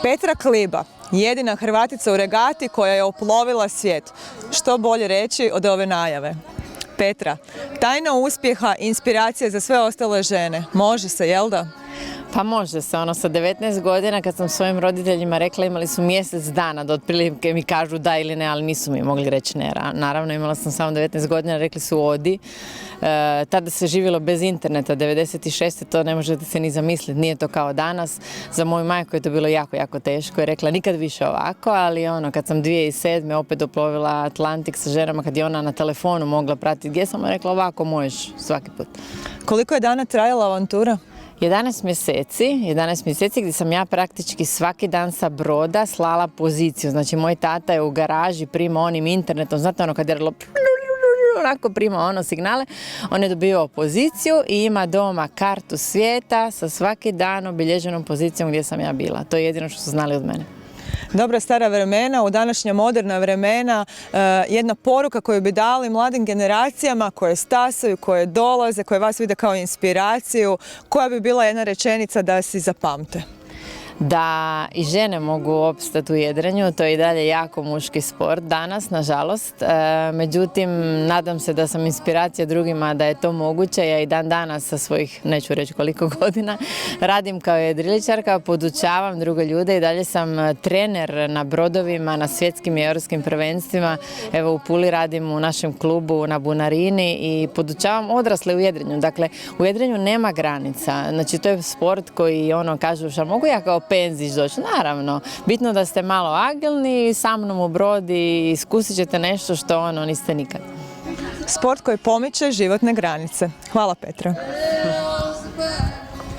Petra Kliba, jedina Hrvatica u regati koja je oplovila svijet. Što bolje reći od ove najave? Petra, tajna uspjeha i inspiracija za sve ostale žene. Može se, jel da? Pa može se, sa 19 godina kad sam svojim roditeljima rekla, imali su mjesec dana da otprilike mi kažu da ili ne, ali nisu mi mogli reći ne. Naravno, imala sam samo 19 godina, rekli su odi. Tada se živjelo bez interneta, 96. to ne možete se ni zamisliti, nije to kao danas. Za moju majku je to bilo jako, jako teško, je rekla nikad više ovako, ali kad sam 2007. opet doplovila Atlantik sa ženama, kad je ona na telefonu mogla pratiti gdje sam, rekla ovako možeš svaki put. Koliko je dana trajala avantura? 11 mjeseci gdje sam ja praktički svaki dan sa broda slala poziciju. Znači, moj tata je u garaži primao onim internetom, znate kad je onako prima signale, on je dobio poziciju i ima doma kartu svijeta sa svaki dan obilježenom pozicijom gdje sam ja bila. To je jedino što su znali od mene. Dobra stara vremena, u današnja moderna vremena, jedna poruka koju bi dali mladim generacijama koje stasaju, koje dolaze, koje vas vide kao inspiraciju, koja bi bila jedna rečenica da si zapamte? Da i žene mogu opstati u jedrenju, to je i dalje jako muški sport danas, nažalost. Međutim, nadam se da sam inspiracija drugima da je to moguće. Ja i dan danas sa svojih, neću reći koliko godina, radim kao jedriličarka, podučavam druge ljude i dalje sam trener na brodovima, na svjetskim i europskim prvenstvima. Evo u Puli radim u našem klubu na Bunarini i podučavam odrasle u jedrenju. Dakle, u jedrenju nema granica. Znači, to je sport koji kažu šta mogu ja kao penzić doći. Naravno, bitno da ste malo agilni, sa mnom u brod i iskusit ćete nešto što niste nikad. Sport koji pomiče životne granice. Hvala, Petra.